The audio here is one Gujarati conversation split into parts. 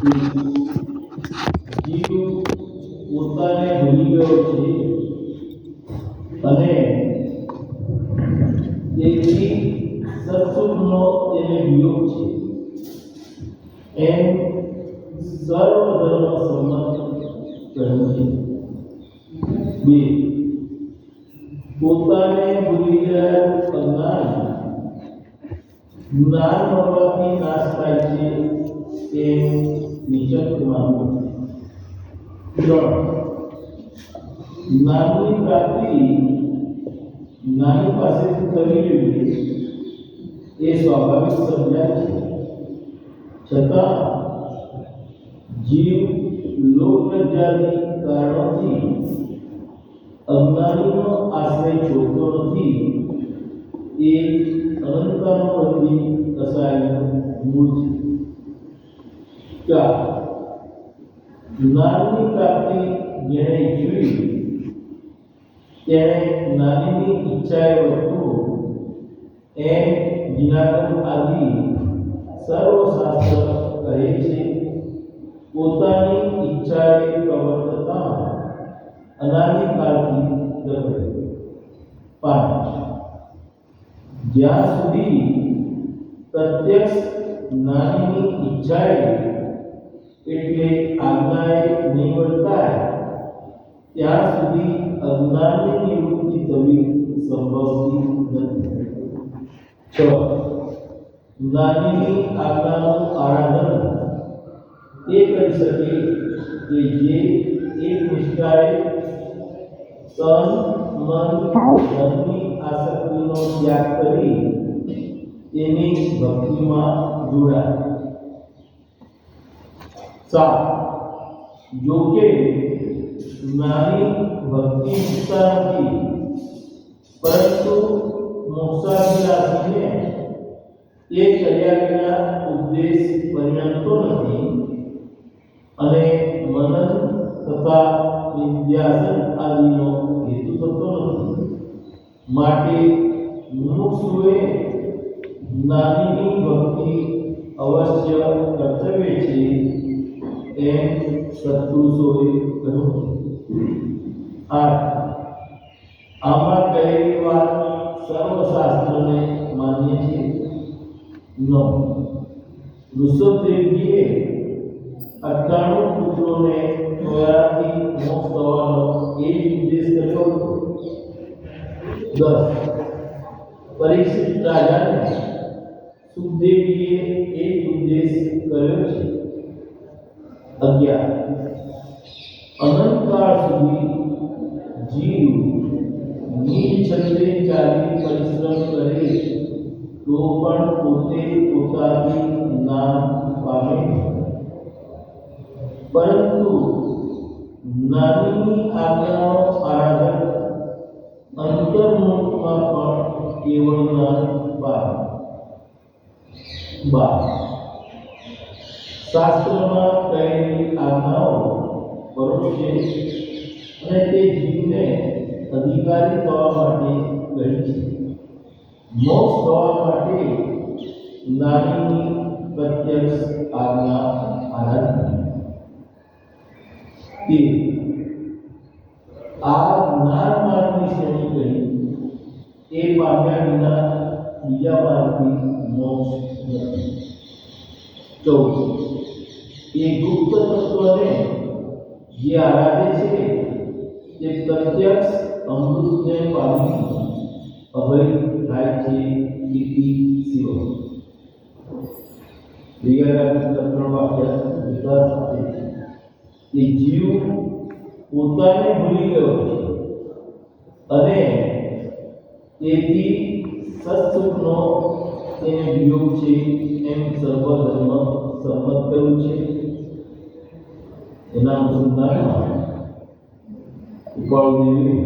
જીવ પોતાને ભૂલી ગયો છે અને તેથી સત્સુખનો તેને વિયોગ છે એમ સર્વધર્મ સંમત કહ્યું છે. 2. પોતાને ભૂલી ગયા અજ્ઞાન જ્ઞાન મળવાથી નાશ થાય છે એ નિશ્ચિત માનવું. 3. જ્ઞાનની પ્રાપ્તિ જ્ઞાની પાસેથી કરવી જોઈએ એ સ્વાભાવિક સમજાય છે, છતાં જીવ લોકલજ્જાની કારણોથી અજ્ઞાનીનો આશ્રય છોડતો નથી એ અનંતકાળ પરથી કસાયેલું મૂળ છે. 4. જ્ઞાનની પ્રાપ્તિ જેણે ઈચ્છવી તેણે જ્ઞાનીની ઈચ્છાએ વર્તવું એમ જીનાગમ આદિ સર્વશાસ્ત્ર કહે છે. પોતાની ઈચ્છાએ પ્રવર્તતા અનાદિકાળથી રહે. 5. જ્યાં સુધી પ્રત્યક્ષ જ્ઞાનીની ઈચ્છાએ એટલે આજ્ઞાએ નહીં વર્તાય ત્યાં સુધી અજ્ઞાનની નિવૃત્તિ થવી સંભવતી નથી. 6. જ્ઞાનીની આજ્ઞાનું આરાધન તે કરી શકે કે જે એક નિષ્ઠાએ તન મન ધનની આસક્તિનો ત્યાગ કરી તેની ભક્તિમાં જોડાય. 7. જો કે જ્ઞાની ભક્તિ ઈચ્છતા નથી પરંતુ મોક્ષાભિલાષીને તે કર્યા વિના ઉપદેશ પરિણમતો નથી અને મનન તથા વિદ્યાસન આદિનો હેતુ થતો નથી, માટે મુમુક્ષુએ જ્ઞાનીની ભક્તિ અવશ્ય કર્તવ્ય છે એમ સત્પુરુષોએ કહ્યું છે. 8. આમાં કહેલી વાત સર્વશાસ્ત્રને માન્ય છે. 9. ઋષભદેવજીએ 98 પુત્રોને ત્વયાથી મોક્ષ થવાનો એ જ ઉપદેશ કર્યો હતો. 10. પરીક્ષિત રાજાને સુખદેવજીએ એ જ ઉપદેશ કર્યો છે. 11. અનંતકાળ સુધી જીવ નિજ છંદે ચાલી પરિશ્રમ કરે તો પણ પોતે પોતાથી જ્ઞાન પામે, પરંતુ જ્ઞાનીની આજ્ઞાનો આરાધન અંતર્મુખમાં પણ કેવળ જ્ઞાન પામે. 12. શાસ્ત્રમાં કહેલી આજ્ઞાઓ પરોક્ષે અને તે જીવને અધિકારી થવા માટે કહી છે. મોક્ષ થવા માટે જ્ઞાનીની પ્રત્યક્ષ આજ્ઞા આરાધન. 13. આ જ્ઞાન માર્ગની શ્રેણી કહી એ પામ્યા વિના બીજા માર્ગથી મોક્ષ નથી. 14. એ ગુપ્ત તત્વને જે આરાધે છે તે પ્રત્યક્ષ અમૃતને પામી અભય થાય છે. ઇતિ શિવ. ત્રણ વાક્ય વિકાસ આપે છે કે જીવ પોતાને ભૂલી ગયો છે અને તેથી સત્સુખનો તેને વિયોગ છે એમ સર્વધર્મ સંમત કર્યું છે. એના અનુસંધાનમાં ઉપાળદેવી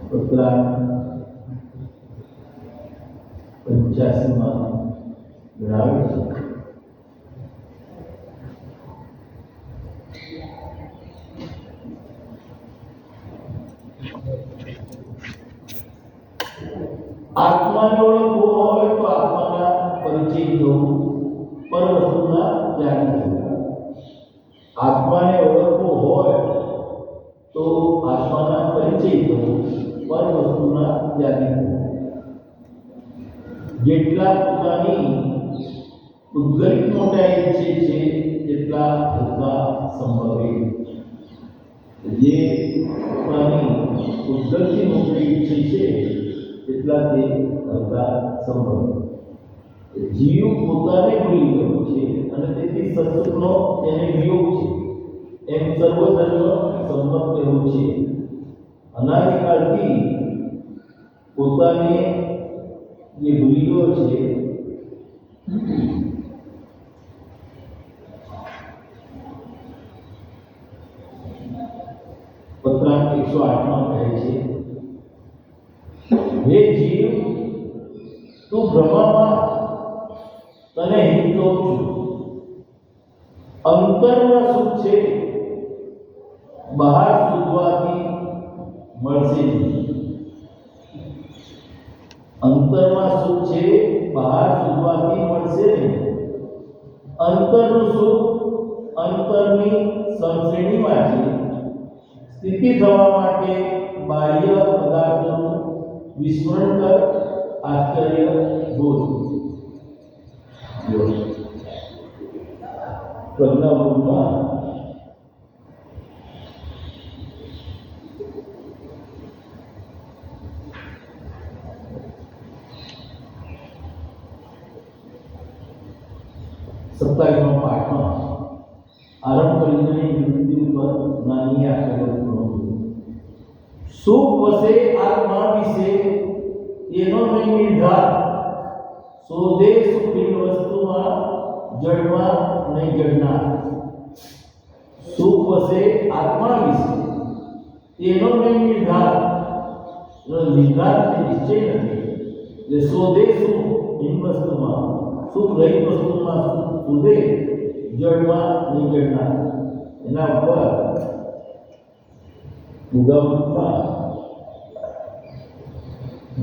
પત્રા 85 જણાવે છે. આત્મ આત્માને ઓળખવું હોય તો આત્માના પરિચય થવું, પર વસ્તુના જ્ઞાની થવું. આત્માને ઓળખવું હોય તો આત્માના પરિચય થવું, પર વસ્તુના જ્ઞાની થવું. જેટલા પોતાની ઉદ્ગલિત મોટાઈ ઈચ્છે છે તેટલા થતા સંભવે. જે પોતાની ઉદ્ગલથી મોટાઈ ઈચ્છે છે તેટલા તે થતા સંભવે. જીવ પોતાને ભૂલી ગયો છે અને તેથી સત્સુખનો તેને વિયોગ છે એમ સર્વધર્મ સંમત એવું છે. અનાદિકાળથી પોતાને જે ભૂલી ગયો છે પત્રાંક 108 કહે છે, હે જીવ, તું બ્રહ્મમાં તને હિતો છું. અંતરમાં સુખ છે, બહાર શોધવાથી મળશે નહીં. અંતરમાં સુખ છે, બહાર શોધવાથી મળશે નહીં. અંતરનું સુખ અંતરની સંશ્રેણીમાં છે. સ્થિતિ થવા માટે બાહ્ય પદાર્થોનું વિસ્મરણ કર, આશ્ચર્ય બોધ. પ્રજ્ઞાબોધમાં સત્તાવીસમો પાઠમાં આરંભ કરીને નિવૃત્તિ ઉપર નાની આકૃતિઓ. સુખ વસે આત્મા વિશે એનો નહીં નિર્ધાર. શોધે સુખી વસ્તુમાં, જડમાં નહીં જડનાર. સુખ વસે આત્મા વિશે એનો નહીં નિર્ધાર. નિર્ધાર તે નિશ્ચય નથી. એટલે શોધે સુખ એ વસ્તુમાં, સુખ રહિત વસ્તુમાં શોધે, જડમાં નહીં જડનાર. એના ઉપર ઉગમમાં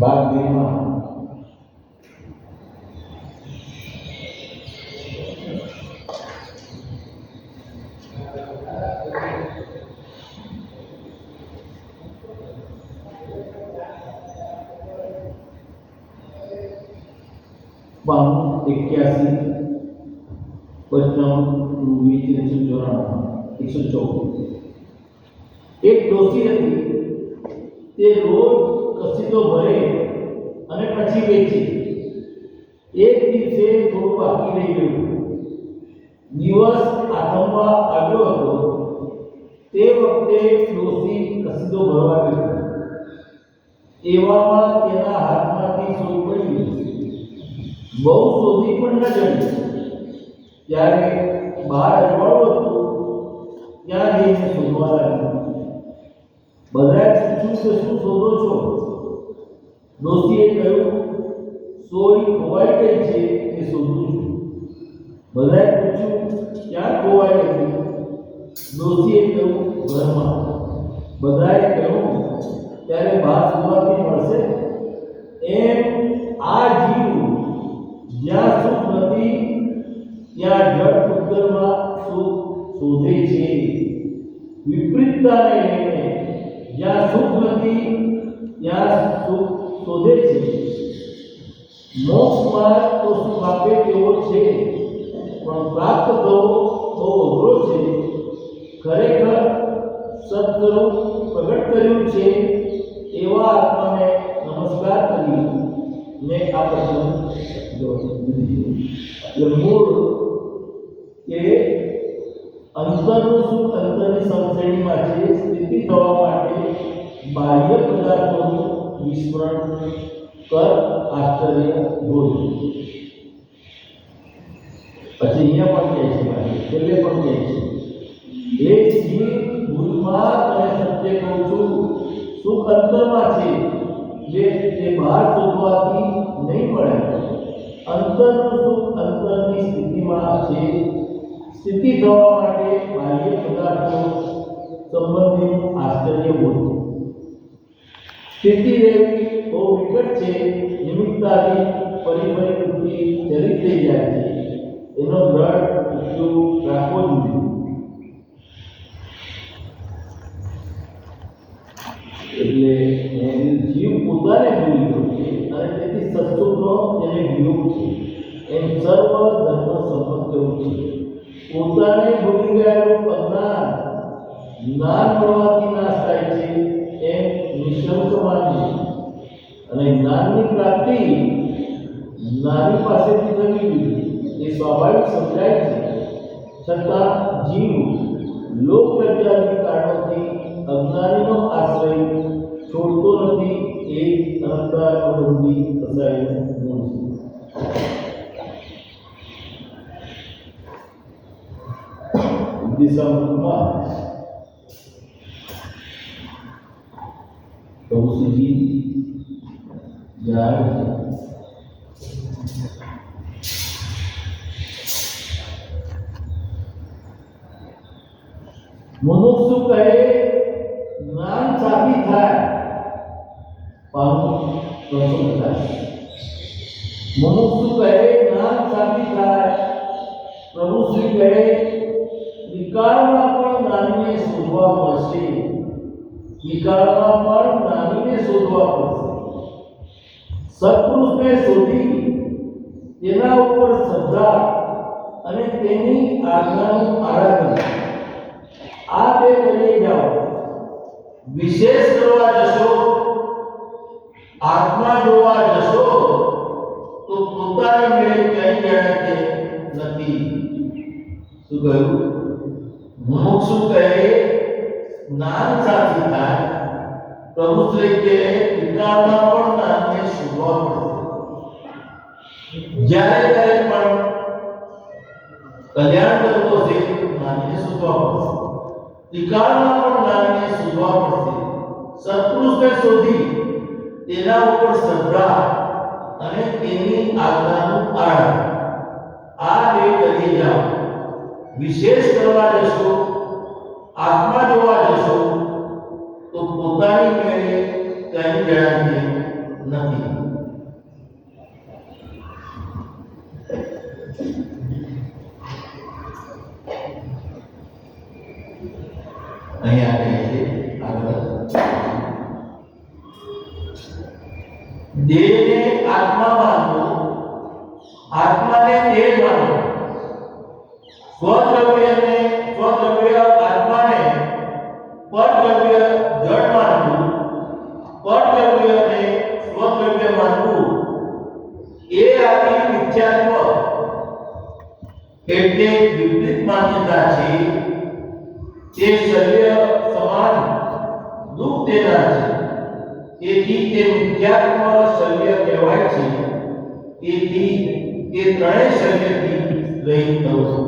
ભાગ 2 માં બાણું 81 194 એક ડોસી હતી, તે રોજ કસીદો ભરે અને પછી વેચે. એક દિવસે થોડું બાકી રહી ગયું. દિવસ આથમવા આવ્યો હતો. તે વખતે ડોસી કસીદો ભરવા ગઈ. એવામાં તેના હાથમાંથી સોય પડી. બહુ શોધી પણ ન જડી. ત્યારે બહાર અજવાળું હતું, ત્યાં જઈને શોધવા લાગ્યું. બધાએ પૂછ્યું કે શું શોધો છો? ડોશીએ કહ્યું, સોય ખોવાઈ ગઈ છે એ શોધું છું. બધાએ પૂછ્યું, ક્યાં ખોવાઈ હતી? ડોશીએ કહ્યું, ઘરમાં. બધાએ કહ્યું, ત્યારે બહાર શોધવાથી મળશે. એમ આ જીવ જ્યાં સુખ નથી ત્યાં જડ ઉદ્ગલમાં સુખ શોધે છે. વિપરીતતાને લઈને જ્યાં સુખ નથી ત્યાં સુખ શોધે છે. મોક્ષમાં તો સુખ આપે તેવો છે, પણ પ્રાપ્ત થવો બહુ અઘરો છે. ખરેખર સદસ્વરૂપ પ્રગટ કર્યું છે એવા આત્માને નમસ્કાર કરી મેં આ પ્રસંગ મૂળ કે અંતરનું સુખ અંતરની સંશ્રેણીમાં છે. સ્થિતિ થવા માટે બાહ્ય પદાર્થોનું વિસ્મરણ કર, આશ્ચર્ય બોધ. પછી અહીંયા પણ કહે છે, છેલ્લે પણ કહે છે, હે જીવ, ભૂલમાં તને સત્ય કહું છું, સુખ અંતરમાં છે, જે તે બહાર શોધવાથી નહીં મળે. અંતરનું સુખ અંતરની સ્થિતિમાં છે. સ્થિતિ થવા માટે બાહ્ય પદાર્થો સંબંધીનું આશ્ચર્ય બોધ. સ્થિતિ રહેવી બહુ વિકટ છે, નિમિત્તાથી ફરી વૃત્તિ ચલિત થઈ જાય છે, એનો દ્રઢ ઉપયોગ રાખવો જોઈએ. એટલે જીવ પોતાને ભૂલી ગયો છે અને તેથી સત્સુખનો એને વિયોગ છે. એમ સર્વ ધર્મ સંપન્ન થયું છે. પોતાને ભૂલી ગયેલું અજ્ઞાન જ્ઞાન મળવાથી નાશ થાય છે એમ નિશંક માનવું અને જ્ઞાનની પ્રાપ્તિ જ્ઞાની પાસેથી થવી જોઈએ એ સ્વાભાવિક સમજાય છે. છતાં જીવ લોકલજ્જાદી કારણોથી અજ્ઞાનીનો આશ્રય છોડતો નથી. એ અનંતાનુબંધી કસાયનું ગુણ છે. દિશામાં કૌશિકી જાય મનુષ્ય કહે જ્ઞાન સાબિત થાય પાનું પ્રસન્ન થાય. મનુષ્ય કહે જ્ઞાન સાબિત થાય. પ્રભુ શ્રી કહે વિકારમાં પણ જ્ઞાનીને શોધવા પડશે. વિકારમાં પણ જ્ઞાનીને શોધવા પડશે. સત્પુરુષને શોધી તેના ઉપર શ્રદ્ધા અને તેની આજ્ઞાનું આરાધન આ બે કરી જાઓ. વિશેષ કરવા જશો, આત્મા જોવા જશો તો પોતાને મેળે કઈ જાણે નથી. શું કહ્યું? મુમુક્ષુ કહે જ્ઞાન સાથી થાય. પ્રભુ શ્રી કહે વિકારમાં પણ જ્ઞાનને શોધવા પડશે. જ્યારે ત્યારે પણ કલ્યાણ કરતો છે જ્ઞાનને શોધવા પડશે. વિકારમાં પણ જ્ઞાનને શોધવા પડશે. સત્પુરુષને શોધી તેના ઉપર શ્રદ્ધા અને તેની આજ્ઞાનું પાલન આ બે કરી જાઓ. વિશેષ કરવા જશો, આત્મા જોવા જશો તો પોતાની મેળે કઈ જણાશે નથી. અહીંયા કહે છે આગળ દેહને આત્મા માનવો, આત્માને દેહ માનવો. સ્વદ્રવ્ય આત્માને પરદ્રવ્ય જડ માનવું, પરદ્રવ્યને સ્વદ્રવ્ય માનવું એ આદિ મિથ્યાત્વ એટલે વિપરીત માન્યતા છે. તે શરીર સમાન દુઃખ દેનાર છે. તેથી તે મિથ્યાત્વ શરીર કહેવાય છે. તેથી તે ત્રણેય શરીરથી રહિત થવું.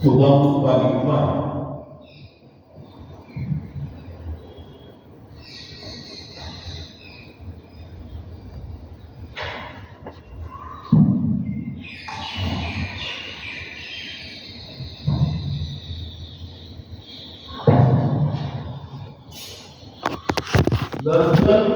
ઉદાહરણ દર્શન